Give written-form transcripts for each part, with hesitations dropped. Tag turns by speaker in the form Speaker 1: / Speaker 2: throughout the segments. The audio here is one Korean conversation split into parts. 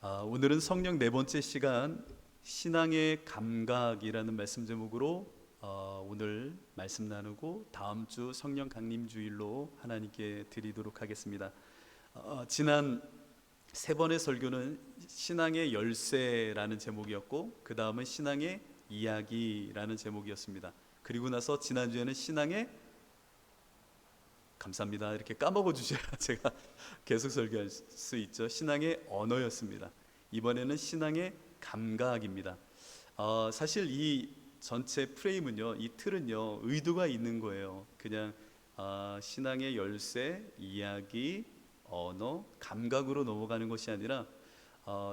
Speaker 1: 오늘은 성령 네 번째 시간 신앙의 감각이라는 말씀 제목으로 오늘 말씀 나누고 다음 주 성령 강림 주일로 하나님께 드리도록 하겠습니다. 지난 세 번의 설교는 신앙의 열쇠라는 제목이었고 그 다음은 신앙의 이야기라는 제목이었습니다. 그리고 나서 지난주에는 신앙의 감사합니다. 이렇게 까먹어 주셔야 제가 계속 설교할 수 있죠. 신앙의 언어였습니다. 이번에는 신앙의 감각입니다. 사실 이 전체 프레임은요, 이 틀은요, 의도가 있는 거예요. 그냥 신앙의 열쇠, 이야기, 언어, 감각으로 넘어가는 것이 아니라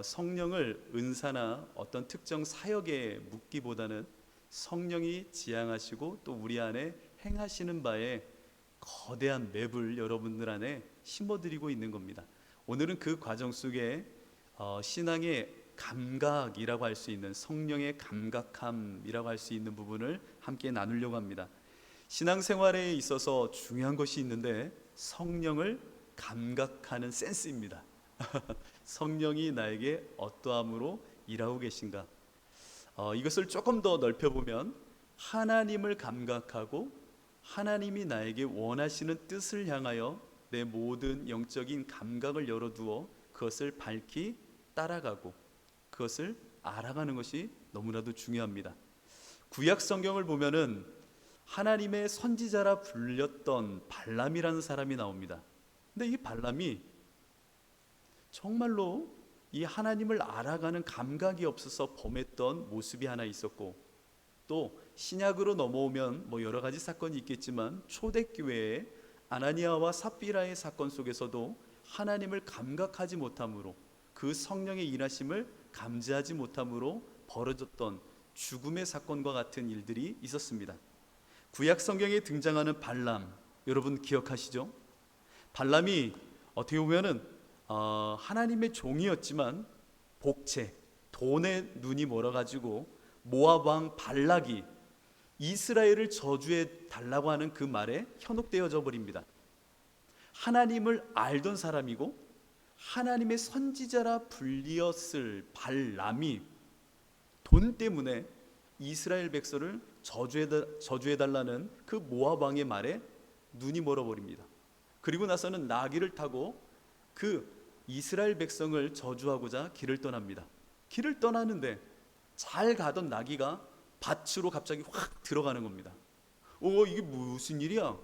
Speaker 1: 성령을 은사나 어떤 특정 사역에 묻기보다는 성령이 지향하시고 또 우리 안에 행하시는 바에 거대한 맵을 여러분들 안에 심어드리고 있는 겁니다. 오늘은 그 과정 속에 신앙의 감각이라고 할 수 있는 성령의 감각함이라고 할 수 있는 부분을 함께 나누려고 합니다. 신앙생활에 있어서 중요한 것이 있는데 성령을 감각하는 센스입니다. 성령이 나에게 어떠함으로 일하고 계신가, 이것을 조금 더 넓혀보면 하나님을 감각하고 하나님이 나에게 원하시는 뜻을 향하여 내 모든 영적인 감각을 열어두어 그것을 밝히 따라가고 그것을 알아가는 것이 너무나도 중요합니다. 구약 성경을 보면은 하나님의 선지자라 불렸던 발람이라는 사람이 나옵니다. 근데 이 발람이 정말로 이 하나님을 알아가는 감각이 없어서 범했던 모습이 하나 있었고, 또 신약으로 넘어오면 여러 가지 사건이 있겠지만 초대교회에 아나니아와 삽비라의 사건 속에서도 하나님을 감각하지 못함으로, 그 성령의 일하심을 감지하지 못함으로 벌어졌던 죽음의 사건과 같은 일들이 있었습니다. 구약 성경에 등장하는 발람, 여러분 기억하시죠? 발람이 어떻게 보면은 하나님의 종이었지만 복채, 돈에 눈이 멀어가지고 모압 왕 발락이 이스라엘을 저주해 달라고 하는 그 말에 현혹되어져 버립니다. 하나님을 알던 사람이고 하나님의 선지자라 불리었을 발람이 돈 때문에 이스라엘 백성을 저주해 달라는 그 모압 왕의 말에 눈이 멀어버립니다. 그리고 나서는 나귀를 타고 그 이스라엘 백성을 저주하고자 길을 떠납니다. 길을 떠나는데 잘 가던 나귀가 밭으로 갑자기 확 들어가는 겁니다. 이게 무슨 일이야?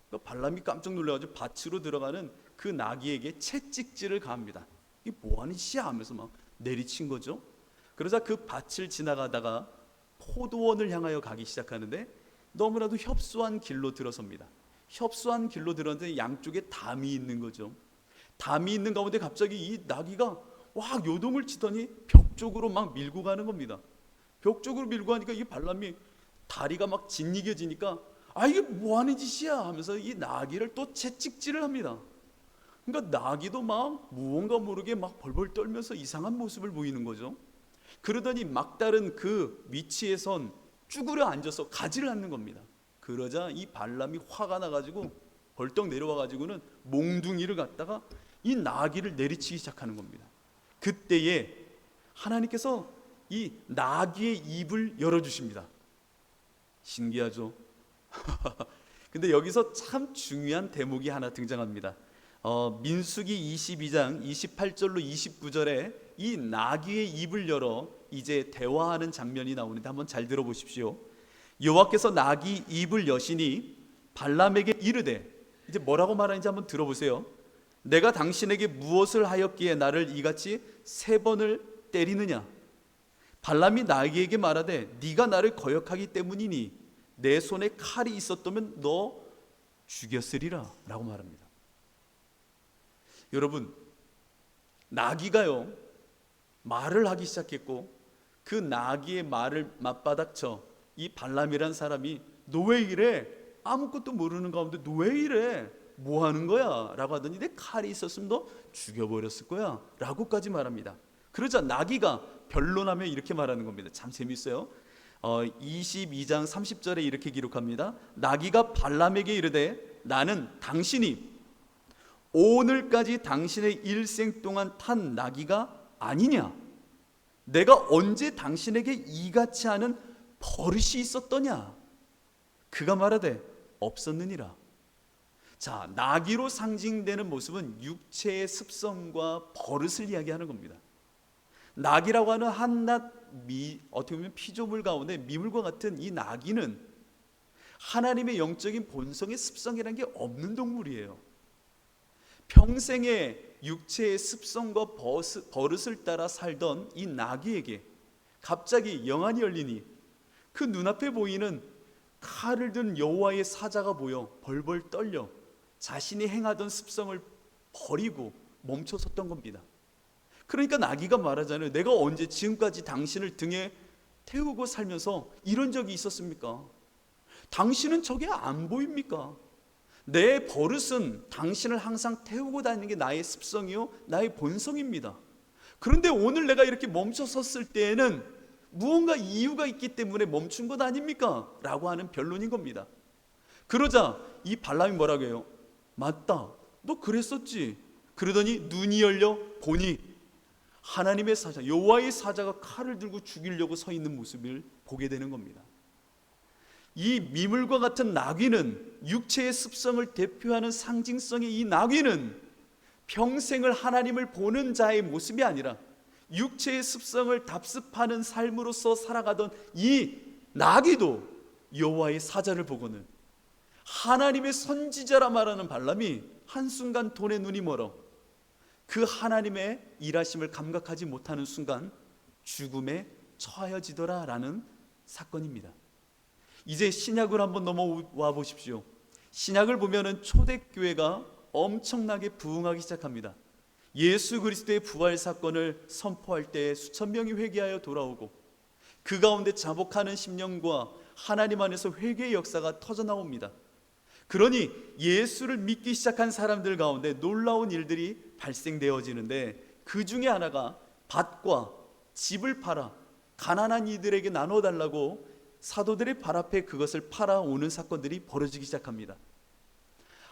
Speaker 1: 그러니까 발람이 깜짝 놀라가지고 밭으로 들어가는 그 나귀에게 채찍질을 가합니다. 이게 뭐하는 짓이야 하면서 막 내리친 거죠. 그러자 그 밭을 지나가다가 포도원을 향하여 가기 시작하는데 너무나도 협소한 길로 들어섭니다. 협소한 길로 들었는데 양쪽에 담이 있는 거죠. 담이 있는 가운데 갑자기 이 나귀가 와 요동을 치더니 벽 쪽으로 막 밀고 가는 겁니다. 벽 쪽으로 밀고 가니까 이 발람이 다리가 막 짓이겨지니까 이게 뭐하는 짓이야 하면서 이 나귀를 또 채찍질을 합니다. 그러니까 나귀도 막 무언가 모르게 막 벌벌 떨면서 이상한 모습을 보이는 거죠. 그러더니 막다른 그 위치에선 쭈그려 앉아서 가지를 않는 겁니다. 그러자 이 발람이 화가 나가지고 벌떡 내려와가지고는 몽둥이를 갖다가 이 나귀를 내리치기 시작하는 겁니다. 그때에 하나님께서 이 나귀의 입을 열어주십니다. 신기하죠? 근데 여기서 참 중요한 대목이 하나 등장합니다. 민수기 22장 28절로 29절에 이 나귀의 입을 열어 이제 대화하는 장면이 나오는데 한번 잘 들어보십시오. 여호와께서 나귀 입을 여시니 발람에게 이르되, 이제 뭐라고 말하는지 한번 들어보세요. 내가 당신에게 무엇을 하였기에 나를 이같이 3번을 때리느냐? 발람이 나귀에게 말하되 네가 나를 거역하기 때문이니 내 손에 칼이 있었다면 너 죽였으리라 라고 말합니다. 여러분, 나귀가요 말을 하기 시작했고 그 나귀의 말을 맞바닥쳐 이 발람이란 사람이 너 왜 이래? 아무것도 모르는 가운데 너 왜 이래? 뭐 하는 거야? 라고 하더니 내 칼이 있었으면 너 죽여버렸을 거야 라고까지 말합니다. 그러자 나귀가 변론하며 이렇게 말하는 겁니다. 참 재밌어요. 22장 30절에 이렇게 기록합니다. 나귀가 발람에게 이르되 나는 당신이 오늘까지 당신의 일생 동안 탄 나귀가 아니냐? 내가 언제 당신에게 이같이 하는 버릇이 있었더냐? 그가 말하되 없었느니라. 자, 나귀로 상징되는 모습은 육체의 습성과 버릇을 이야기하는 겁니다. 나귀라고 하는 한낱 어떻게 보면 피조물 가운데 미물과 같은 이 나귀는 하나님의 영적인 본성의 습성이라는 게 없는 동물이에요. 평생의 육체의 습성과 버릇을 따라 살던 이 나귀에게 갑자기 영안이 열리니 그 눈앞에 보이는 칼을 든 여호와의 사자가 보여 벌벌 떨려 자신이 행하던 습성을 버리고 멈춰섰던 겁니다. 그러니까 나귀가 말하잖아요. 내가 언제 지금까지 당신을 등에 태우고 살면서 이런 적이 있었습니까? 당신은 저게 안 보입니까? 내 버릇은 당신을 항상 태우고 다니는 게 나의 습성이요, 나의 본성입니다. 그런데 오늘 내가 이렇게 멈춰 섰을 때에는 무언가 이유가 있기 때문에 멈춘 것 아닙니까? 라고 하는 변론인 겁니다. 그러자 이 발람이 뭐라고 해요? 맞다, 너 그랬었지. 그러더니 눈이 열려 보니 하나님의 사자, 여호와의 사자가 칼을 들고 죽이려고 서 있는 모습을 보게 되는 겁니다. 이 미물과 같은 나귀는, 육체의 습성을 대표하는 상징성의 이 나귀는 평생을 하나님을 보는 자의 모습이 아니라 육체의 습성을 답습하는 삶으로서 살아가던 이 나귀도 여호와의 사자를 보고는 하나님의 선지자라 말하는 발람이 한순간 돈의 눈이 멀어 그 하나님의 일하심을 감각하지 못하는 순간 죽음에 처하여지더라 라는 사건입니다. 이제 신약을 한번 넘어와 보십시오. 신약을 보면은 초대교회가 엄청나게 부흥하기 시작합니다. 예수 그리스도의 부활 사건을 선포할 때 수천 명이 회개하여 돌아오고 그 가운데 자복하는 심령과 하나님 안에서 회개의 역사가 터져나옵니다. 그러니 예수를 믿기 시작한 사람들 가운데 놀라운 일들이 발생되어지는데 그 중에 하나가 밭과 집을 팔아 가난한 이들에게 나눠달라고 사도들의 발 앞에 그것을 팔아오는 사건들이 벌어지기 시작합니다.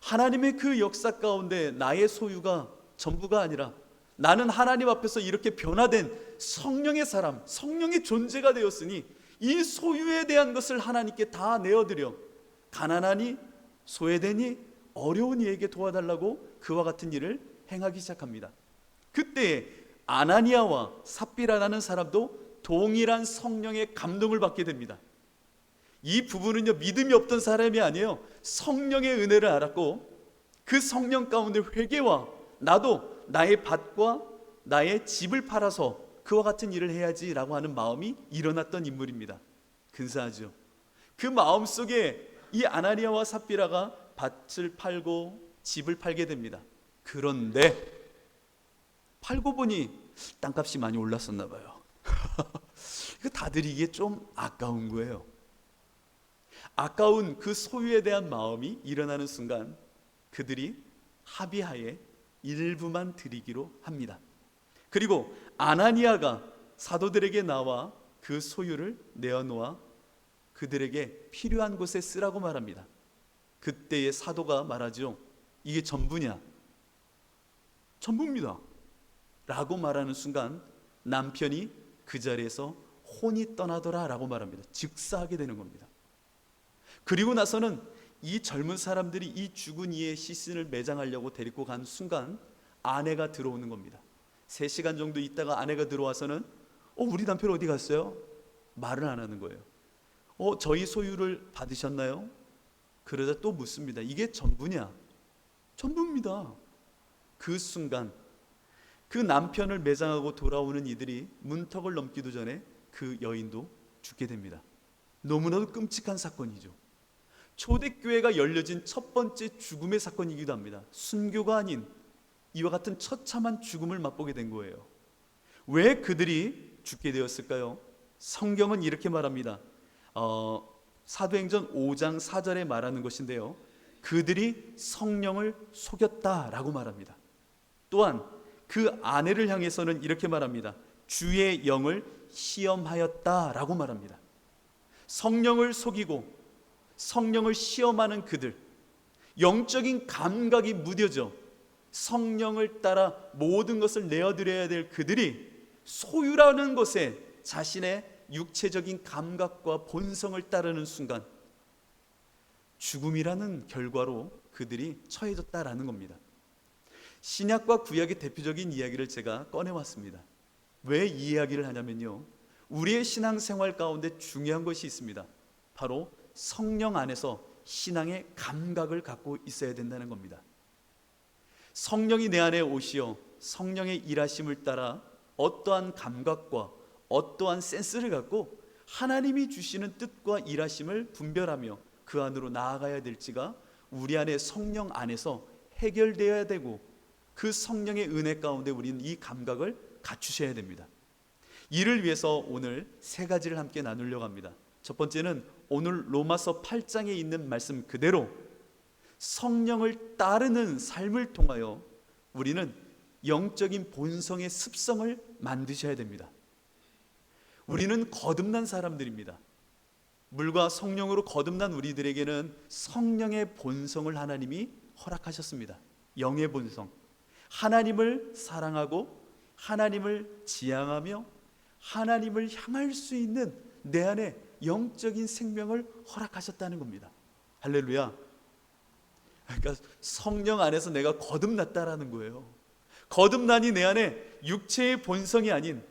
Speaker 1: 하나님의 그 역사 가운데 나의 소유가 전부가 아니라 나는 하나님 앞에서 이렇게 변화된 성령의 사람, 성령의 존재가 되었으니 이 소유에 대한 것을 하나님께 다 내어드려 가난하니 소외되니 어려운 이에게 도와달라고 그와 같은 일을 행하기 시작합니다. 그때 아나니아와 삽비라라는 사람도 동일한 성령의 감동을 받게 됩니다. 이 부부는요, 믿음이 없던 사람이 아니에요. 성령의 은혜를 알았고 그 성령 가운데 회개와 나도 나의 밭과 나의 집을 팔아서 그와 같은 일을 해야지라고 하는 마음이 일어났던 인물입니다. 근사하죠. 그 마음속에 이 아나니아와 삽비라가 밭을 팔고 집을 팔게 됩니다. 그런데 팔고 보니 땅값이 많이 올랐었나 봐요. 이거 다 드리기에 좀 아까운 거예요. 아까운 그 소유에 대한 마음이 일어나는 순간 그들이 합의하에 일부만 드리기로 합니다. 그리고 아나니아가 사도들에게 나와 그 소유를 내어놓아 그들에게 필요한 곳에 쓰라고 말합니다. 그때의 사도가 말하죠. 이게 전부냐? 전부입니다 라고 말하는 순간 남편이 그 자리에서 혼이 떠나더라 라고 말합니다. 즉사하게 되는 겁니다. 그리고 나서는 이 젊은 사람들이 이 죽은 이의 시신을 매장하려고 데리고 간 순간 아내가 들어오는 겁니다. 3시간 정도 있다가 아내가 들어와서는 우리 남편 어디 갔어요? 말을 안 하는 거예요. 저희 소유를 받으셨나요? 그러자 또 묻습니다. 이게 전부냐? 전부입니다. 그 순간 그 남편을 매장하고 돌아오는 이들이 문턱을 넘기도 전에 그 여인도 죽게 됩니다. 너무나도 끔찍한 사건이죠. 초대교회가 열려진 첫 번째 죽음의 사건이기도 합니다. 순교가 아닌 이와 같은 처참한 죽음을 맛보게 된 거예요. 왜 그들이 죽게 되었을까요? 성경은 이렇게 말합니다. 사도행전 5장 4절에 말하는 것인데요, 그들이 성령을 속였다라고 말합니다. 또한 그 아내를 향해서는 이렇게 말합니다. 주의 영을 시험하였다라고 말합니다. 성령을 속이고 성령을 시험하는 그들, 영적인 감각이 무뎌져 성령을 따라 모든 것을 내어드려야 될 그들이 소유라는 것에 자신의 육체적인 감각과 본성을 따르는 순간 죽음이라는 결과로 그들이 처해졌다라는 겁니다. 신약과 구약의 대표적인 이야기를 제가 꺼내왔습니다. 왜 이 이야기를 하냐면요, 우리의 신앙생활 가운데 중요한 것이 있습니다. 바로 성령 안에서 신앙의 감각을 갖고 있어야 된다는 겁니다. 성령이 내 안에 오시어 성령의 일하심을 따라 어떠한 감각과 어떠한 센스를 갖고 하나님이 주시는 뜻과 일하심을 분별하며 그 안으로 나아가야 될지가 우리 안에 성령 안에서 해결되어야 되고, 그 성령의 은혜 가운데 우리는 이 감각을 갖추셔야 됩니다. 이를 위해서 오늘 세 가지를 함께 나누려고 합니다. 첫 번째는 오늘 로마서 8장에 있는 말씀 그대로 성령을 따르는 삶을 통하여 우리는 영적인 본성의 습성을 만드셔야 됩니다. 우리는 거듭난 사람들입니다. 물과 성령으로 거듭난 우리들에게는 성령의 본성을 하나님이 허락하셨습니다. 영의 본성, 하나님을 사랑하고 하나님을 지향하며 하나님을 향할 수 있는 내 안에 영적인 생명을 허락하셨다는 겁니다. 할렐루야. 그러니까 성령 안에서 내가 거듭났다라는 거예요. 거듭나니 내 안에 육체의 본성이 아닌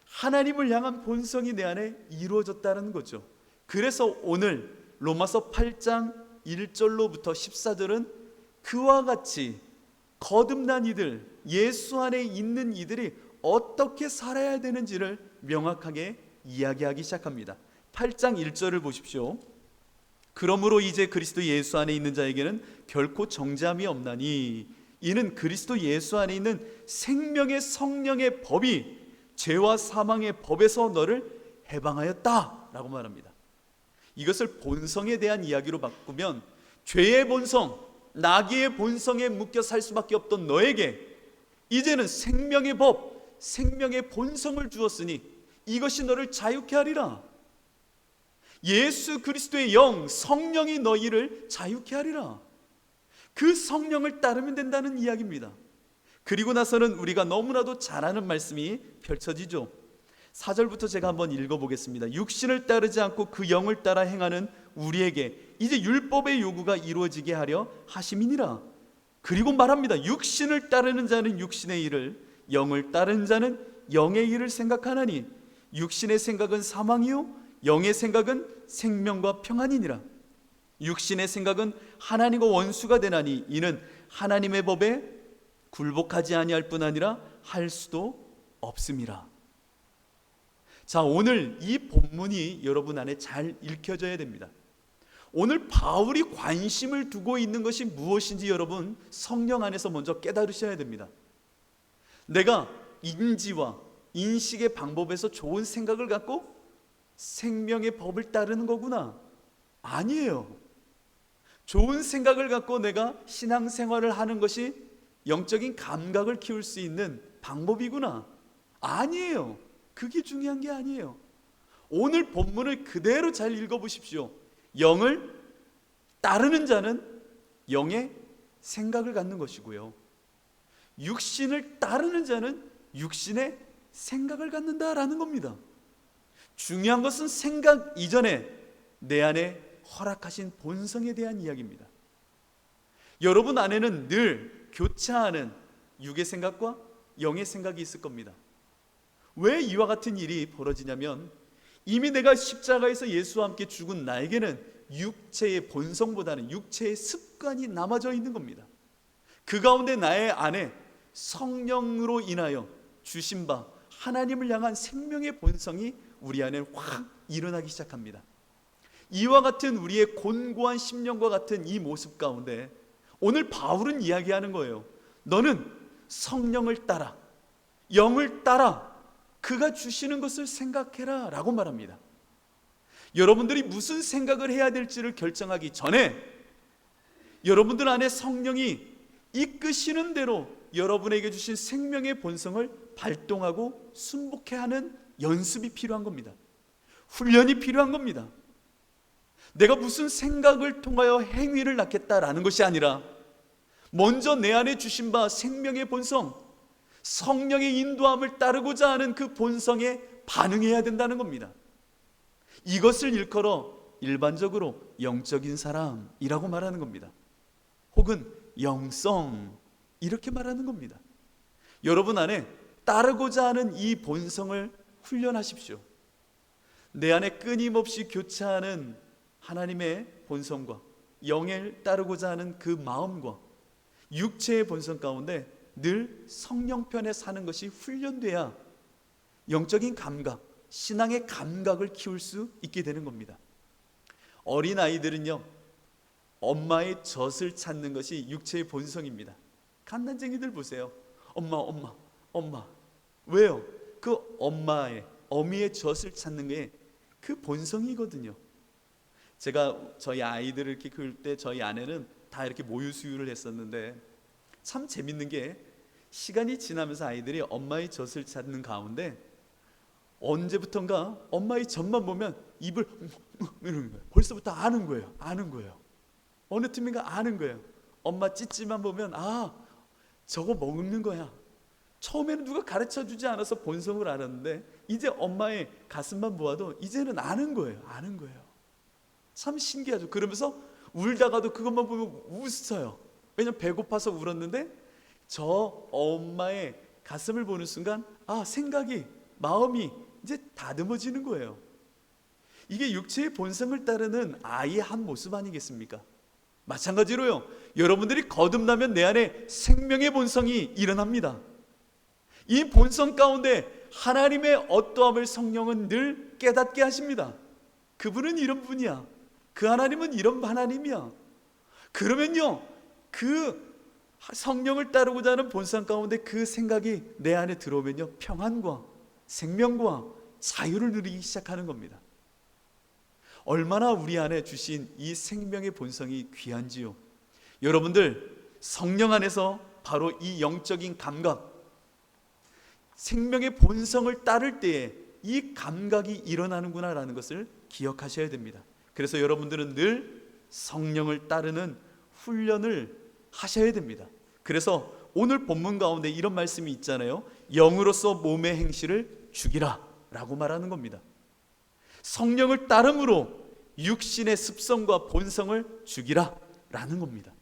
Speaker 1: 하나님을 향한 본성이 내 안에 이루어졌다는 거죠. 그래서 오늘 로마서 8장 1절로부터 14절은 그와 같이 거듭난 이들, 예수 안에 있는 이들이 어떻게 살아야 되는지를 명확하게 이야기하기 시작합니다. 8장 1절을 보십시오. 그러므로 이제 그리스도 예수 안에 있는 자에게는 결코 정죄함이 없나니 이는 그리스도 예수 안에 있는 생명의 성령의 법이 죄와 사망의 법에서 너를 해방하였다 라고 말합니다. 이것을 본성에 대한 이야기로 바꾸면 죄의 본성, 나귀의 본성에 묶여 살 수밖에 없던 너에게 이제는 생명의 법, 생명의 본성을 주었으니 이것이 너를 자유케 하리라. 예수 그리스도의 영, 성령이 너희를 자유케 하리라. 그 성령을 따르면 된다는 이야기입니다. 그리고 나서는 우리가 너무나도 잘 아는 말씀이 펼쳐지죠. 4절부터 제가 한번 읽어보겠습니다. 육신을 따르지 않고 그 영을 따라 행하는 우리에게 이제 율법의 요구가 이루어지게 하려 하심이니라. 그리고 말합니다. 육신을 따르는 자는 육신의 일을, 영을 따르는 자는 영의 일을 생각하나니 육신의 생각은 사망이요 영의 생각은 생명과 평안이니라. 육신의 생각은 하나님과 원수가 되나니 이는 하나님의 법에 굴복하지 아니할 뿐 아니라 할 수도 없음이라. 자, 오늘 이 본문이 여러분 안에 잘 읽혀져야 됩니다. 오늘 바울이 관심을 두고 있는 것이 무엇인지 여러분 성령 안에서 먼저 깨달으셔야 됩니다. 내가 인지와 인식의 방법에서 좋은 생각을 갖고 생명의 법을 따르는 거구나. 아니에요. 좋은 생각을 갖고 내가 신앙생활을 하는 것이 영적인 감각을 키울 수 있는 방법이구나. 아니에요. 그게 중요한 게 아니에요. 오늘 본문을 그대로 잘 읽어보십시오. 영을 따르는 자는 영의 생각을 갖는 것이고요, 육신을 따르는 자는 육신의 생각을 갖는다라는 겁니다. 중요한 것은 생각 이전에 내 안에 허락하신 본성에 대한 이야기입니다. 여러분 안에는 늘 교차하는 육의 생각과 영의 생각이 있을 겁니다. 왜 이와 같은 일이 벌어지냐면 이미 내가 십자가에서 예수와 함께 죽은 나에게는 육체의 본성보다는 육체의 습관이 남아져 있는 겁니다. 그 가운데 나의 안에 성령으로 인하여 주신 바 하나님을 향한 생명의 본성이 우리 안에 확 일어나기 시작합니다. 이와 같은 우리의 곤고한 심령과 같은 이 모습 가운데 오늘 바울은 이야기하는 거예요. 너는 성령을 따라, 영을 따라 그가 주시는 것을 생각해라 라고 말합니다. 여러분들이 무슨 생각을 해야 될지를 결정하기 전에 여러분들 안에 성령이 이끄시는 대로 여러분에게 주신 생명의 본성을 발동하고 순복해 하는 연습이 필요한 겁니다. 훈련이 필요한 겁니다. 내가 무슨 생각을 통하여 행위를 낳겠다라는 것이 아니라 먼저 내 안에 주신 바 생명의 본성, 성령의 인도함을 따르고자 하는 그 본성에 반응해야 된다는 겁니다. 이것을 일컬어 일반적으로 영적인 사람이라고 말하는 겁니다. 혹은 영성 이렇게 말하는 겁니다. 여러분 안에 따르고자 하는 이 본성을 훈련하십시오. 내 안에 끊임없이 교차하는 하나님의 본성과 영을 따르고자 하는 그 마음과 육체의 본성 가운데 늘 성령 편에 사는 것이 훈련돼야 영적인 감각, 신앙의 감각을 키울 수 있게 되는 겁니다. 어린 아이들은요, 엄마의 젖을 찾는 것이 육체의 본성입니다. 갓난쟁이들 보세요. 엄마, 엄마, 엄마. 왜요? 그 엄마의, 어미의 젖을 찾는 게 그 본성이거든요. 제가 저희 아이들을 이렇게 키울 때 저희 아내는 다 이렇게 모유 수유를 했었는데 참 재밌는 게 시간이 지나면서 아이들이 엄마의 젖을 찾는 가운데 언제부턴가 엄마의 젖만 보면 입을 이러는 거예요. 벌써부터 아는 거예요. 어느 틈인가 아는 거예요. 엄마 찌찌만 보면 저거 먹는 거야. 처음에는 누가 가르쳐주지 않아서 본성을 알았는데 이제 엄마의 가슴만 보아도 이제는 아는 거예요. 참 신기하죠. 그러면서 울다가도 그것만 보면 웃어요. 왜냐면 배고파서 울었는데 저 엄마의 가슴을 보는 순간 생각이, 마음이 이제 다듬어지는 거예요. 이게 육체의 본성을 따르는 아이의 한 모습 아니겠습니까? 마찬가지로요, 여러분들이 거듭나면 내 안에 생명의 본성이 일어납니다. 이 본성 가운데 하나님의 어떠함을 성령은 늘 깨닫게 하십니다. 그분은 이런 분이야. 그 하나님은 이런 하나님이야. 그러면요, 그 성령을 따르고자 하는 본성 가운데 그 생각이 내 안에 들어오면요, 평안과 생명과 자유를 누리기 시작하는 겁니다. 얼마나 우리 안에 주신 이 생명의 본성이 귀한지요. 여러분들 성령 안에서 바로 이 영적인 감각, 생명의 본성을 따를 때에 이 감각이 일어나는구나라는 것을 기억하셔야 됩니다. 그래서 여러분들은 늘 성령을 따르는 훈련을 하셔야 됩니다. 그래서 오늘 본문 가운데 이런 말씀이 있잖아요. 영으로서 몸의 행실을 죽이라 라고 말하는 겁니다. 성령을 따름으로 육신의 습성과 본성을 죽이라 라는 겁니다.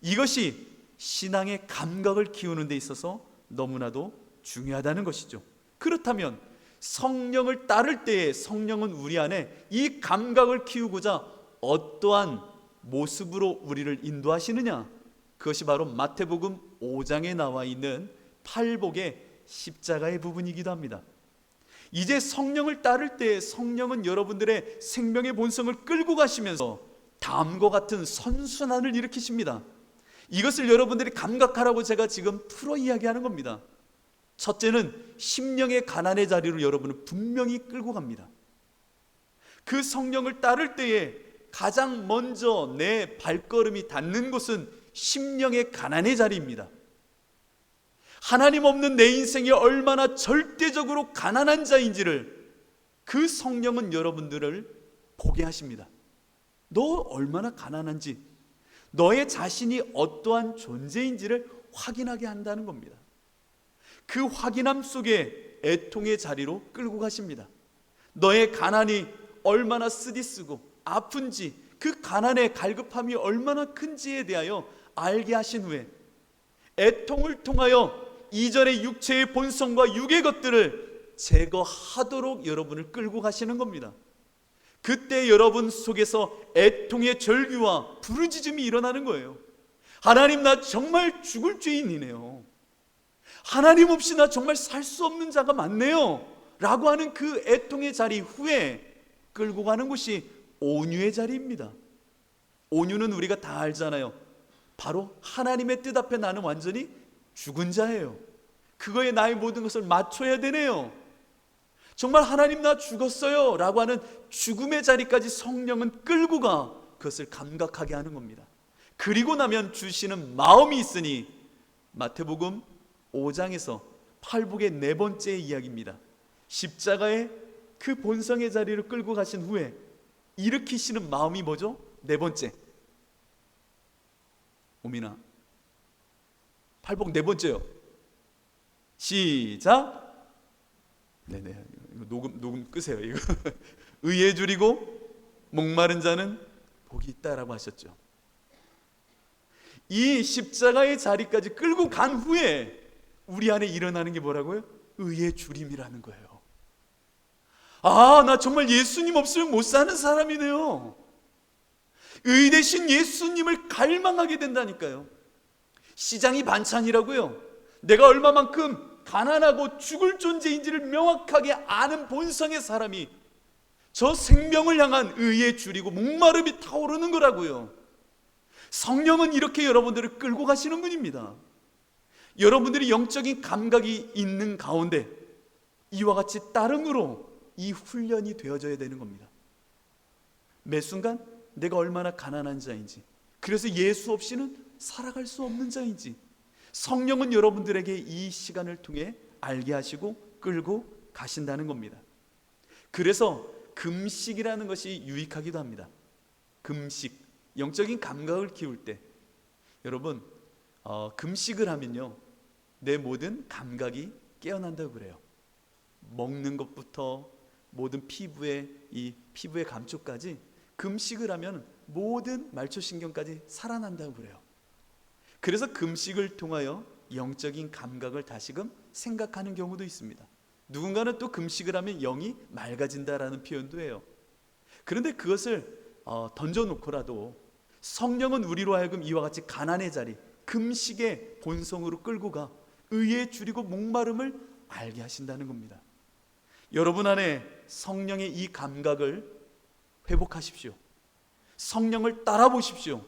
Speaker 1: 이것이 신앙의 감각을 키우는 데 있어서 너무나도 중요하다는 것이죠. 그렇다면 성령을 따를 때에 성령은 우리 안에 이 감각을 키우고자 어떠한 모습으로 우리를 인도하시느냐? 그것이 바로 마태복음 5장에 나와 있는 팔복의 십자가의 부분이기도 합니다. 이제 성령을 따를 때 성령은 여러분들의 생명의 본성을 끌고 가시면서 다음과 같은 선순환을 일으키십니다. 이것을 여러분들이 감각하라고 제가 지금 풀어 이야기하는 겁니다. 첫째는 심령의 가난의 자리로 여러분을 분명히 끌고 갑니다. 그 성령을 따를 때에 가장 먼저 내 발걸음이 닿는 곳은 심령의 가난의 자리입니다. 하나님 없는 내 인생이 얼마나 절대적으로 가난한 자인지를 그 성령은 여러분들을 보게 하십니다. 너 얼마나 가난한지, 너의 자신이 어떠한 존재인지를 확인하게 한다는 겁니다. 그 확인함 속에 애통의 자리로 끌고 가십니다. 너의 가난이 얼마나 쓰디쓰고 아픈지, 그 가난의 갈급함이 얼마나 큰지에 대하여 알게 하신 후에 애통을 통하여 이전의 육체의 본성과 육의 것들을 제거하도록 여러분을 끌고 가시는 겁니다. 그때 여러분 속에서 애통의 절규와 부르짖음이 일어나는 거예요. 하나님, 나 정말 죽을 죄인이네요. 하나님 없이 나 정말 살 수 없는 자가 많네요 라고 하는 그 애통의 자리 후에 끌고 가는 곳이 온유의 자리입니다. 온유는 우리가 다 알잖아요. 바로 하나님의 뜻 앞에 나는 완전히 죽은 자예요. 그거에 나의 모든 것을 맞춰야 되네요. 정말 하나님, 나 죽었어요 라고 하는 죽음의 자리까지 성령은 끌고 가 그것을 감각하게 하는 겁니다. 그리고 나면 주시는 마음이 있으니 마태복음 5장에서 팔복의 네 번째 이야기입니다. 십자가의 그 본성의 자리를 끌고 가신 후에 일으키시는 마음이 뭐죠? 네 번째. 오민아, 팔복 네 번째요. 시작. 네네, 이거 녹음 끄세요. 이거 의에 줄이고 목마른 자는 복이 있다라고 하셨죠. 이 십자가의 자리까지 끌고 간 후에 우리 안에 일어나는 게 뭐라고요? 의의 줄임이라는 거예요. 아, 나 정말 예수님 없으면 못 사는 사람이네요. 의 대신 예수님을 갈망하게 된다니까요. 시장이 반찬이라고요. 내가 얼마만큼 가난하고 죽을 존재인지를 명확하게 아는 본성의 사람이 저 생명을 향한 의에 줄이고 목마름이 타오르는 거라고요. 성령은 이렇게 여러분들을 끌고 가시는 분입니다. 여러분들이 영적인 감각이 있는 가운데 이와 같이 따름으로 이 훈련이 되어져야 되는 겁니다. 매 순간 내가 얼마나 가난한 자인지, 그래서 예수 없이는 살아갈 수 없는 자인지 성령은 여러분들에게 이 시간을 통해 알게 하시고 끌고 가신다는 겁니다. 그래서 금식이라는 것이 유익하기도 합니다. 금식, 영적인 감각을 키울 때 여러분 금식을 하면요 내 모든 감각이 깨어난다고 그래요. 먹는 것부터 모든 피부의 감촉까지 금식을 하면 모든 말초신경까지 살아난다고 그래요. 그래서 금식을 통하여 영적인 감각을 다시금 생각하는 경우도 있습니다. 누군가는 또 금식을 하면 영이 맑아진다라는 표현도 해요. 그런데 그것을 던져놓고라도 성령은 우리로 하여금 이와 같이 가난의 자리, 금식의 본성으로 끌고 가 의에 줄이고 목마름을 알게 하신다는 겁니다. 여러분 안에 성령의 이 감각을 회복하십시오. 성령을 따라 보십시오.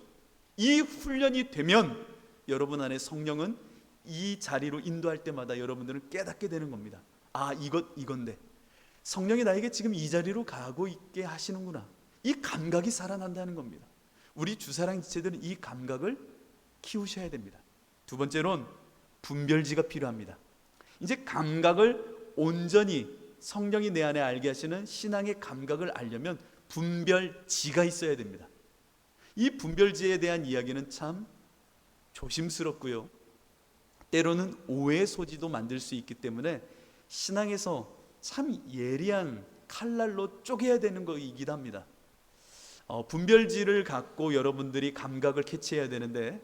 Speaker 1: 이 훈련이 되면 여러분 안에 성령은 이 자리로 인도할 때마다 여러분들은 깨닫게 되는 겁니다. 아, 이건데 성령이 나에게 지금 이 자리로 가고 있게 하시는구나. 이 감각이 살아난다는 겁니다. 우리 주사랑 지체들은 이 감각을 키우셔야 됩니다. 두 번째로는 분별지가 필요합니다. 이제 감각을 온전히 성령이 내 안에 알게 하시는 신앙의 감각을 알려면 분별지가 있어야 됩니다. 이 분별지에 대한 이야기는 참 조심스럽고요, 때로는 오해의 소지도 만들 수 있기 때문에 신앙에서 참 예리한 칼날로 쪼개야 되는 것이기도 합니다. 분별지를 갖고 여러분들이 감각을 캐치해야 되는데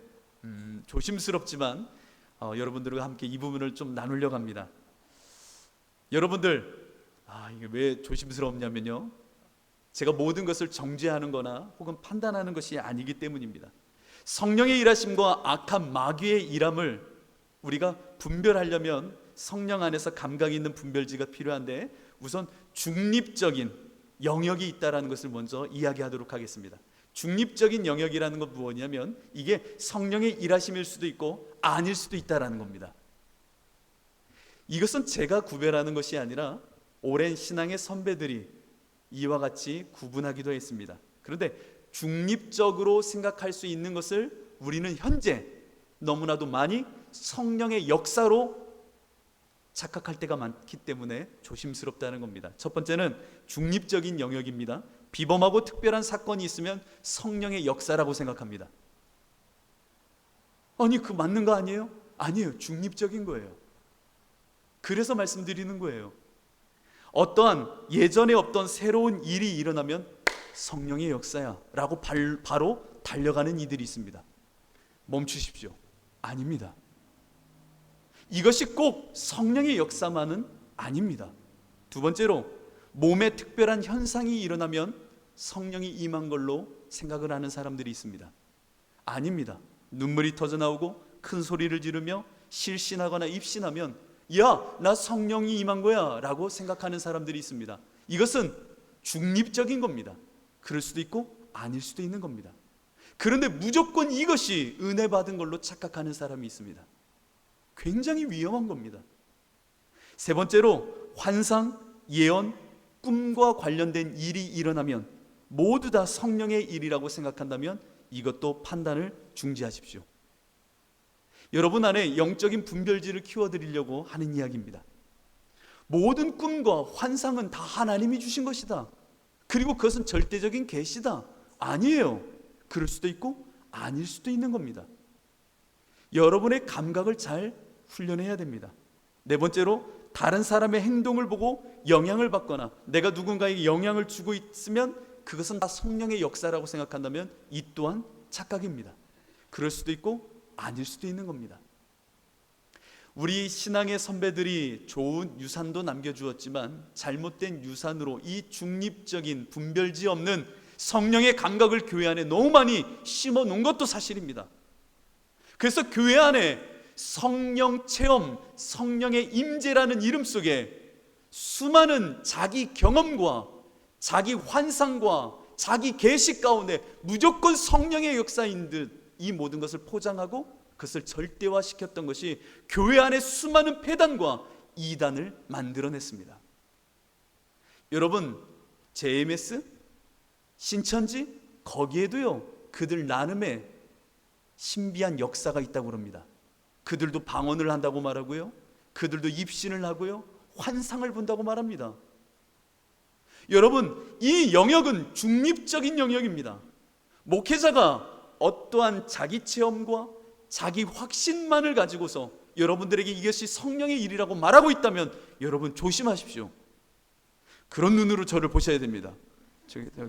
Speaker 1: 조심스럽지만 여러분들과 함께 이 부분을 좀 나누려고 합니다. 여러분들, 이게 왜 조심스럽냐면요, 제가 모든 것을 정죄하는 거나 혹은 판단하는 것이 아니기 때문입니다. 성령의 일하심과 악한 마귀의 일함을 우리가 분별하려면 성령 안에서 감각이 있는 분별지가 필요한데, 우선 중립적인 영역이 있다는 것을 먼저 이야기하도록 하겠습니다. 중립적인 영역이라는 건 무엇이냐면 이게 성령의 일하심일 수도 있고 아닐 수도 있다는 겁니다. 이것은 제가 구별하는 것이 아니라 오랜 신앙의 선배들이 이와 같이 구분하기도 했습니다. 그런데 중립적으로 생각할 수 있는 것을 우리는 현재 너무나도 많이 성령의 역사로 착각할 때가 많기 때문에 조심스럽다는 겁니다. 첫 번째는 중립적인 영역입니다. 비범하고 특별한 사건이 있으면 성령의 역사라고 생각합니다. 아니, 그 맞는 거 아니에요? 아니에요. 중립적인 거예요. 그래서 말씀드리는 거예요. 어떠한 예전에 없던 새로운 일이 일어나면 성령의 역사야 라고 바로 달려가는 이들이 있습니다. 멈추십시오. 아닙니다. 이것이 꼭 성령의 역사만은 아닙니다. 두 번째로, 몸에 특별한 현상이 일어나면 성령이 임한 걸로 생각을 하는 사람들이 있습니다. 아닙니다. 눈물이 터져 나오고 큰 소리를 지르며 실신하거나 입신하면 야, 나 성령이 임한 거야 라고 생각하는 사람들이 있습니다. 이것은 중립적인 겁니다. 그럴 수도 있고 아닐 수도 있는 겁니다. 그런데 무조건 이것이 은혜 받은 걸로 착각하는 사람이 있습니다. 굉장히 위험한 겁니다. 세 번째로, 환상, 예언, 꿈과 관련된 일이 일어나면 모두 다 성령의 일이라고 생각한다면 이것도 판단을 중지하십시오. 여러분 안에 영적인 분별지를 키워드리려고 하는 이야기입니다. 모든 꿈과 환상은 다 하나님이 주신 것이다. 그리고 그것은 절대적인 계시다. 아니에요. 그럴 수도 있고 아닐 수도 있는 겁니다. 여러분의 감각을 잘 훈련해야 됩니다. 네 번째로 다른 사람의 행동을 보고 영향을 받거나 내가 누군가에게 영향을 주고 있으면 그것은 다 성령의 역사라고 생각한다면 이 또한 착각입니다. 그럴 수도 있고 아닐 수도 있는 겁니다. 우리 신앙의 선배들이 좋은 유산도 남겨주었지만 잘못된 유산으로 이 중립적인 분별지 없는 성령의 감각을 교회 안에 너무 많이 심어 놓은 것도 사실입니다. 그래서 교회 안에 성령 체험, 성령의 임재라는 이름 속에 수많은 자기 경험과 자기 환상과 자기 계시 가운데 무조건 성령의 역사인 듯 이 모든 것을 포장하고 그것을 절대화시켰던 것이 교회 안에 수많은 폐단과 이단을 만들어냈습니다. 여러분, JMS, 신천지 거기에도요 그들 나름의 신비한 역사가 있다고 합니다. 그들도 방언을 한다고 말하고요, 그들도 입신을 하고요, 환상을 본다고 말합니다. 여러분, 이 영역은 중립적인 영역입니다. 목회자가 어떠한 자기 체험과 자기 확신만을 가지고서 여러분들에게 이것이 성령의 일이라고 말하고 있다면 여러분 조심하십시오. 그런 눈으로 저를 보셔야 됩니다.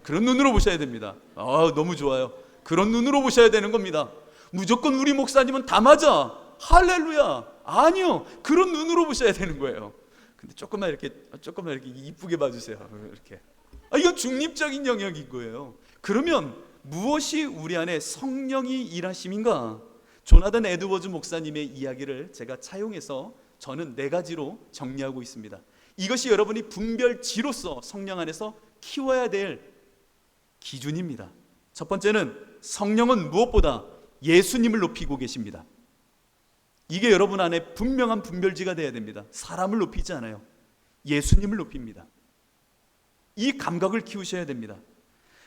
Speaker 1: 그런 눈으로 보셔야 됩니다. 너무 좋아요. 그런 눈으로 보셔야 되는 겁니다. 무조건 우리 목사님은 다 맞아, 할렐루야, 아니요, 그런 눈으로 보셔야 되는 거예요. 근데 조금만 이렇게 이쁘게 봐주세요. 이렇게. 이건 중립적인 영역인 거예요. 그러면 무엇이 우리 안에 성령이 일하심인가? 조나단 에드워즈 목사님의 이야기를 제가 차용해서 저는 4가지로 정리하고 있습니다. 이것이 여러분이 분별지로서 성령 안에서 키워야 될 기준입니다. 첫 번째는 성령은 무엇보다 예수님을 높이고 계십니다. 이게 여러분 안에 분명한 분별지가 되어야 됩니다. 사람을 높이지 않아요. 예수님을 높입니다. 이 감각을 키우셔야 됩니다.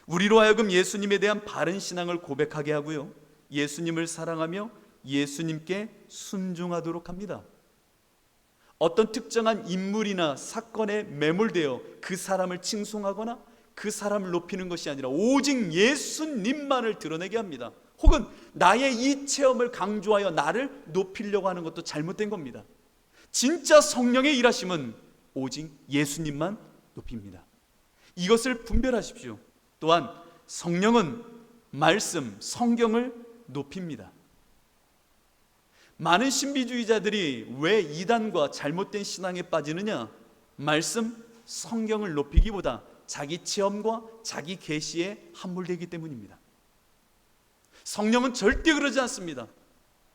Speaker 1: 우리로 하여금 예수님에 대한 바른 신앙을 고백하게 하고요, 예수님을 사랑하며 예수님께 순종하도록 합니다. 어떤 특정한 인물이나 사건에 매몰되어 그 사람을 칭송하거나 그 사람을 높이는 것이 아니라 오직 예수님만을 드러내게 합니다. 혹은 나의 이 체험을 강조하여 나를 높이려고 하는 것도 잘못된 겁니다. 진짜 성령의 일하심은 오직 예수님만 높입니다. 이것을 분별하십시오. 또한 성령은 말씀, 성경을 높입니다. 많은 신비주의자들이 왜 이단과 잘못된 신앙에 빠지느냐? 말씀, 성경을 높이기보다 자기 체험과 자기 계시에 함몰되기 때문입니다. 성령은 절대 그러지 않습니다.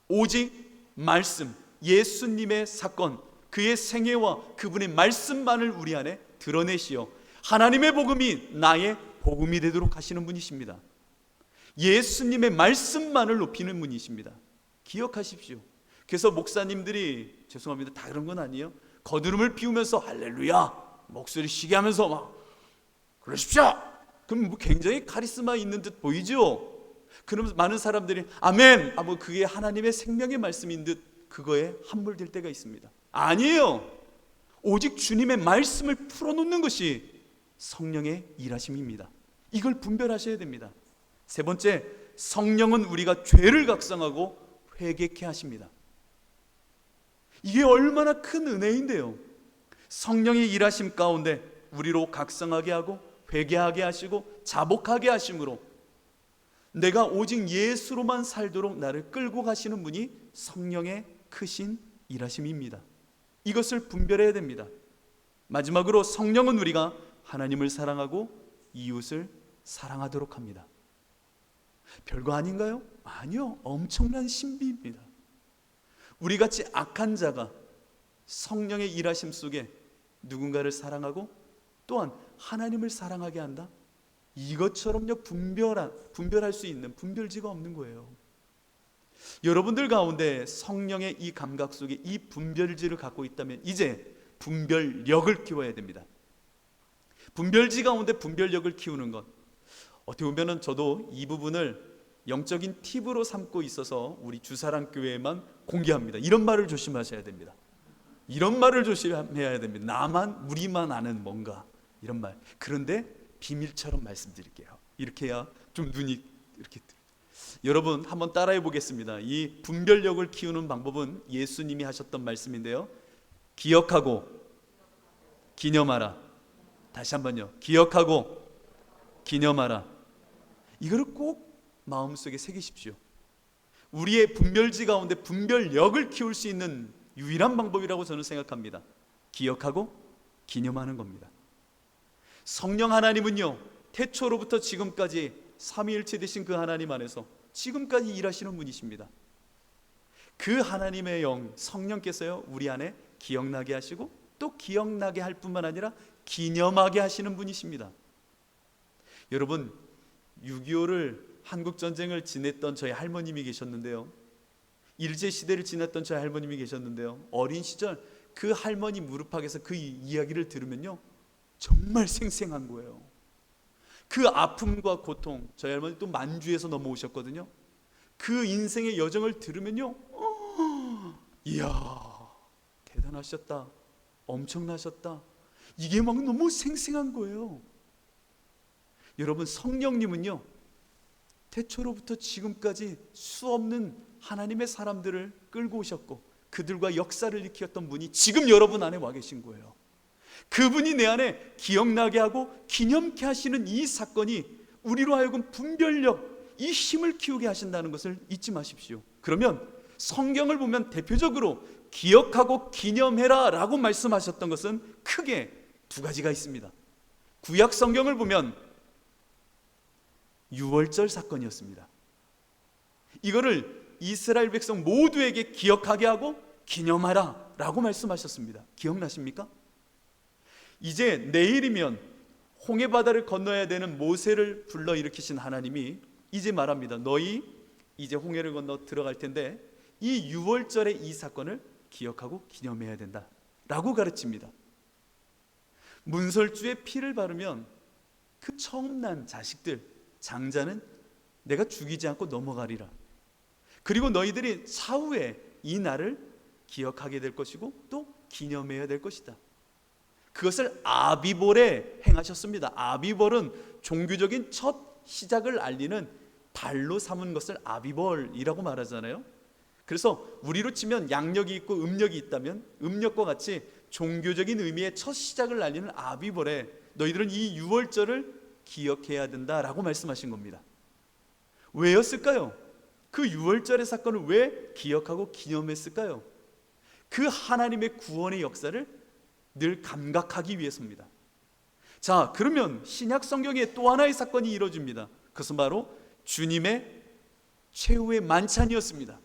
Speaker 1: 오직 말씀, 예수님의 사건, 그의 생애와 그분의 말씀만을 우리 안에 드러내시어 하나님의 복음이 나의 복음이 되도록 하시는 분이십니다. 예수님의 말씀만을 높이는 분이십니다. 기억하십시오. 그래서 목사님들이, 죄송합니다, 다 그런 건 아니에요, 거드름을 피우면서 할렐루야 목소리 쉬게 하면서 막 그러십시오, 그럼 뭐 굉장히 카리스마 있는 듯 보이죠? 그러면서 많은 사람들이 아멘, 뭐 그게 하나님의 생명의 말씀인 듯 그거에 함몰될 때가 있습니다. 아니에요. 오직 주님의 말씀을 풀어놓는 것이 성령의 일하심입니다. 이걸 분별하셔야 됩니다. 세 번째, 성령은 우리가 죄를 각성하고 회개케 하십니다. 이게 얼마나 큰 은혜인데요. 성령의 일하심 가운데 우리로 각성하게 하고 회개하게 하시고 자복하게 하심으로 내가 오직 예수로만 살도록 나를 끌고 가시는 분이 성령의 크신 일하심입니다. 이것을 분별해야 됩니다. 마지막으로 성령은 우리가 하나님을 사랑하고 이웃을 사랑하도록 합니다. 별거 아닌가요? 아니요, 엄청난 신비입니다. 우리같이 악한 자가 성령의 일하심 속에 누군가를 사랑하고 또한 하나님을 사랑하게 한다? 이것처럼요 분별할 수 있는 분별지가 없는 거예요. 여러분들 가운데 성령의 이 감각 속에 이 분별지를 갖고 있다면 이제 분별력을 키워야 됩니다. 분별지 가운데 분별력을 키우는 것, 어떻게 보면 저도 이 부분을 영적인 팁으로 삼고 있어서 우리 주사랑교회에만 공개합니다. 이런 말을 조심하셔야 됩니다. 이런 말을 조심해야 됩니다. 나만, 우리만 아는 뭔가, 이런 말. 그런데 비밀처럼 말씀드릴게요. 이렇게 해야 좀 눈이 이렇게. 여러분 한번 따라해 보겠습니다. 이 분별력을 키우는 방법은 예수님이 하셨던 말씀인데요, 기억하고 기념하라. 다시 한번요. 기억하고 기념하라. 이거를 꼭 마음속에 새기십시오. 우리의 분별지 가운데 분별력을 키울 수 있는 유일한 방법이라고 저는 생각합니다. 기억하고 기념하는 겁니다. 성령 하나님은요, 태초로부터 지금까지 삼위일체 되신 그 하나님 안에서 지금까지 일하시는 분이십니다. 그 하나님의 영 성령께서요, 우리 안에 기억나게 하시고 또 기억나게 할 뿐만 아니라 기념하게 하시는 분이십니다. 여러분, 6.25를 한국전쟁을 지냈던 저희 할머님이 계셨는데요, 일제시대를 지냈던 저희 할머님이 계셨는데요, 어린 시절 그 할머니 무릎팍에서 그 이야기를 들으면요, 정말 생생한 거예요. 그 아픔과 고통, 저희 할머니 또 만주에서 넘어오셨거든요. 그 인생의 여정을 들으면요, 이야, 대단하셨다, 엄청나셨다, 이게 막 너무 생생한 거예요. 여러분, 성령님은요, 태초로부터 지금까지 수없는 하나님의 사람들을 끌고 오셨고 그들과 역사를 일으켰던 분이 지금 여러분 안에 와 계신 거예요. 그분이 내 안에 기억나게 하고 기념케 하시는 이 사건이 우리로 하여금 분별력, 이 힘을 키우게 하신다는 것을 잊지 마십시오. 그러면 성경을 보면 대표적으로 기억하고 기념해라 라고 말씀하셨던 것은 크게 두 가지가 있습니다. 구약 성경을 보면 유월절 사건이었습니다. 이거를 이스라엘 백성 모두에게 기억하게 하고 기념하라 라고 말씀하셨습니다. 기억나십니까? 이제 내일이면 홍해바다를 건너야 되는 모세를 불러일으키신 하나님이 이제 말합니다. 너희 이제 홍해를 건너 들어갈 텐데 이 유월절의 이 사건을 기억하고 기념해야 된다 라고 가르칩니다. 문설주에 피를 바르면 그 처음 난 자식들, 장자는 내가 죽이지 않고 넘어가리라. 그리고 너희들이 사후에 이 날을 기억하게 될 것이고 또 기념해야 될 것이다. 그것을 아비볼에 행하셨습니다. 아비볼은 종교적인 첫 시작을 알리는 발로 삼은 것을 아비볼이라고 말하잖아요. 그래서 우리로 치면 양력이 있고 음력이 있다면 음력과 같이 종교적인 의미의 첫 시작을 알리는 아비볼에 너희들은 이 유월절을 기억해야 된다라고 말씀하신 겁니다. 왜였을까요? 그 유월절의 사건을 왜 기억하고 기념했을까요? 그 하나님의 구원의 역사를 늘 감각하기 위해서입니다. 자, 그러면 신약 성경에 또 하나의 사건이 이루어집니다. 그것은 바로 주님의 최후의 만찬이었습니다.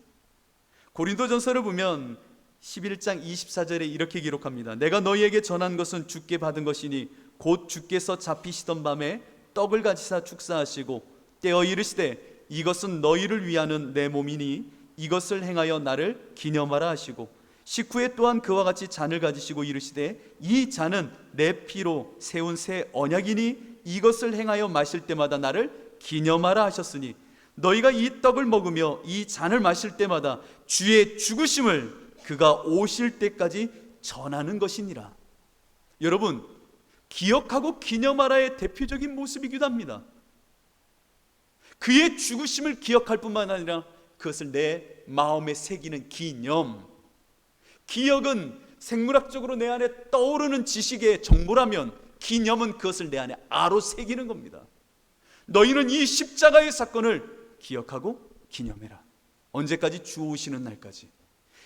Speaker 1: 고린도전서를 보면 11장 24절에 이렇게 기록합니다. 내가 너희에게 전한 것은 주께 받은 것이니 곧 주께서 잡히시던 밤에 떡을 가지사 축사하시고 떼어 이르시되 이것은 너희를 위하는 내 몸이니 이것을 행하여 나를 기념하라 하시고 식후에 또한 그와 같이 잔을 가지시고 이르시되 이 잔은 내 피로 세운 새 언약이니 이것을 행하여 마실 때마다 나를 기념하라 하셨으니 너희가 이 떡을 먹으며 이 잔을 마실 때마다 주의 죽으심을 그가 오실 때까지 전하는 것이니라. 여러분, 기억하고 기념하라의 대표적인 모습이기도 합니다. 그의 죽으심을 기억할 뿐만 아니라 그것을 내 마음에 새기는 기념. 기억은 생물학적으로 내 안에 떠오르는 지식의 정보라면 기념은 그것을 내 안에 아로 새기는 겁니다. 너희는 이 십자가의 사건을 기억하고 기념해라. 언제까지? 주 오시는 날까지.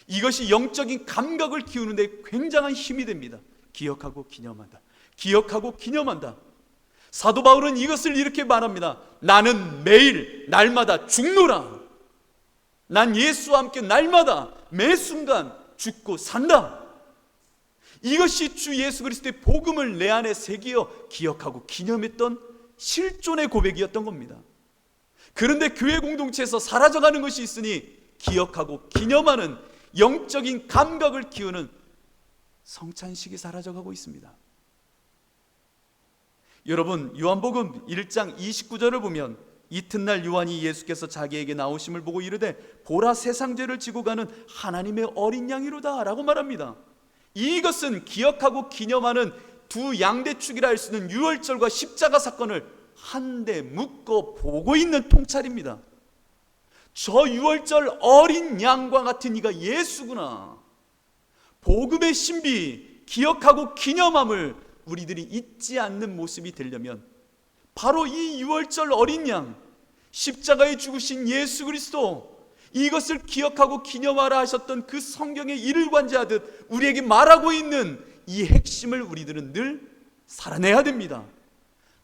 Speaker 1: 이것이 영적인 감각을 키우는 데 굉장한 힘이 됩니다. 기억하고 기념한다. 기억하고 기념한다. 사도 바울은 이것을 이렇게 말합니다. 나는 매일 날마다 죽노라. 난 예수와 함께 날마다 매 순간 죽고 산다. 이것이 주 예수 그리스도의 복음을 내 안에 새기어 기억하고 기념했던 실존의 고백이었던 겁니다. 그런데 교회 공동체에서 사라져가는 것이 있으니 기억하고 기념하는 영적인 감각을 키우는 성찬식이 사라져가고 있습니다. 여러분, 요한복음 1장 29절을 보면 이튿날 요한이 예수께서 자기에게 나오심을 보고 이르되 보라 세상 죄를 지고 가는 하나님의 어린 양이로다 라고 말합니다. 이것은 기억하고 기념하는 두 양대축이라 할 수 있는 유월절과 십자가 사건을 한데 묶어 보고 있는 통찰입니다. 저 유월절 어린 양과 같은 이가 예수구나. 복음의 신비, 기억하고 기념함을 우리들이 잊지 않는 모습이 되려면 바로 이 유월절 어린 양, 십자가에 죽으신 예수 그리스도, 이것을 기억하고 기념하라 하셨던 그 성경의 이를 관제하듯 우리에게 말하고 있는 이 핵심을 우리들은 늘 살아내야 됩니다.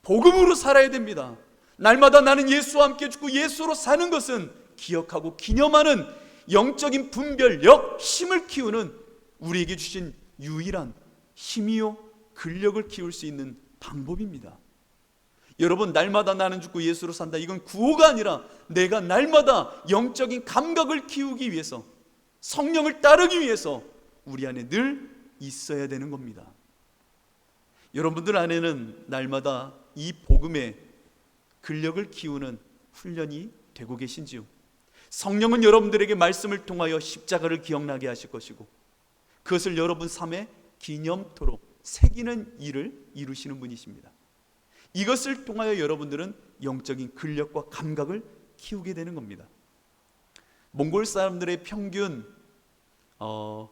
Speaker 1: 복음으로 살아야 됩니다. 날마다 나는 예수와 함께 죽고 예수로 사는 것은 기억하고 기념하는 영적인 분별력, 힘을 키우는 우리에게 주신 유일한 힘이요 근력을 키울 수 있는 방법입니다. 여러분, 날마다 나는 죽고 예수로 산다, 이건 구호가 아니라 내가 날마다 영적인 감각을 키우기 위해서, 성령을 따르기 위해서 우리 안에 늘 있어야 되는 겁니다. 여러분들 안에는 날마다 이 복음의 근력을 키우는 훈련이 되고 계신지요? 성령은 여러분들에게 말씀을 통하여 십자가를 기억나게 하실 것이고 그것을 여러분 삶의 기념토로 새기는 일을 이루시는 분이십니다. 이것을 통하여 여러분들은 영적인 근력과 감각을 키우게 되는 겁니다. 몽골 사람들의 평균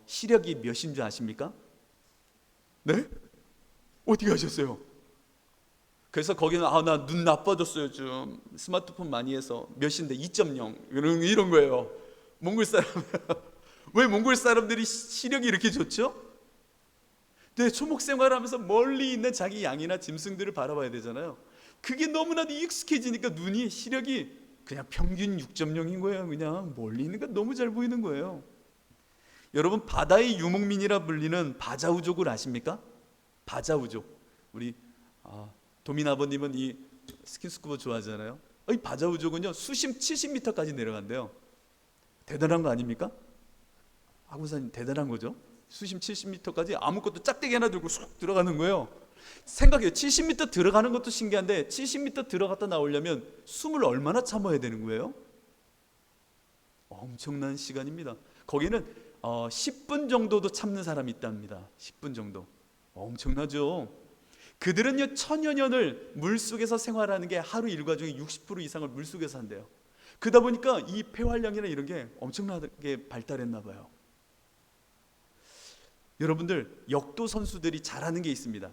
Speaker 1: 시력이 몇인 줄 아십니까? 네? 어떻게 하셨어요? 그래서 거기는 나 눈 나빠졌어요, 좀 스마트폰 많이 해서. 몇인데? 2.0 이런 거예요. 몽골 사람. 왜 몽골 사람들이 시력이 이렇게 좋죠? 네, 초목 생활하면서 멀리 있는 자기 양이나 짐승들을 바라봐야 되잖아요. 그게 너무나도 익숙해지니까 눈이, 시력이 그냥 평균 6.0인 거예요. 그냥 멀리 있는 거 너무 잘 보이는 거예요. 여러분, 바다의 유목민이라 불리는 바자우족을 아십니까? 바자우족. 우리 도민 아버님은 이 스킨스쿠버 좋아하잖아요. 이 바자우족은요 수심 70m까지 내려간대요. 대단한 거 아닙니까? 하구사님, 대단한 거죠. 수심 70m까지 아무것도 짝대기 하나 들고 쑥 들어가는 거예요. 생각해요. 70m 들어가는 것도 신기한데 70m 들어갔다 나오려면 숨을 얼마나 참아야 되는 거예요? 엄청난 시간입니다. 거기는 10분 정도도 참는 사람이 있답니다. 10분 정도. 엄청나죠. 그들은요 천여 년을 물속에서 생활하는 게 하루 일과 중에 60% 이상을 물속에서 한대요. 그러다 보니까 이 폐활량이나 이런 게 엄청나게 발달했나 봐요. 여러분들, 역도 선수들이 잘하는 게 있습니다.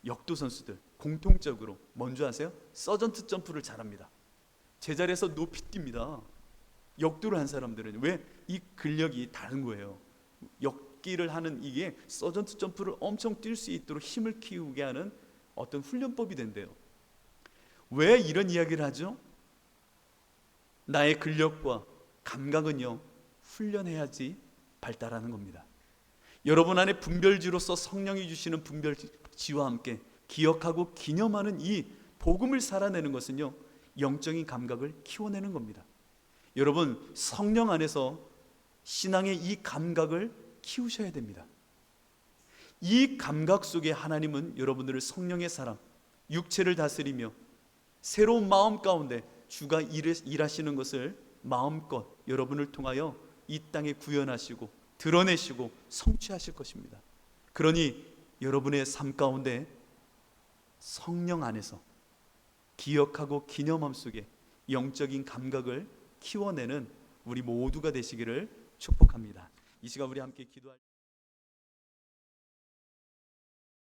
Speaker 1: 역도 선수들 공통적으로 뭔지 아세요? 서전트 점프를 잘합니다. 제자리에서 높이 뜁니다. 역도를 한 사람들은. 왜? 이 근력이 다른 거예요. 역기를 하는 이게 서전트 점프를 엄청 뛸 수 있도록 힘을 키우게 하는 어떤 훈련법이 된대요. 왜 이런 이야기를 하죠? 나의 근력과 감각은요 훈련해야지 발달하는 겁니다. 여러분 안에 분별지로서 성령이 주시는 분별지와 함께 기억하고 기념하는 이 복음을 살아내는 것은요 영적인 감각을 키워내는 겁니다. 여러분, 성령 안에서 신앙의 이 감각을 키우셔야 됩니다. 이 감각 속에 하나님은 여러분들을 성령의 사람, 육체를 다스리며 새로운 마음 가운데 주가 일하시는 것을 마음껏 여러분을 통하여 이 땅에 구현하시고 드러내시고 성취하실 것입니다. 그러니 여러분의 삶 가운데 성령 안에서 기억하고 기념함 속에 영적인 감각을 키워내는 우리 모두가 되시기를 축복합니다. 이 시간 우리 함께 기도할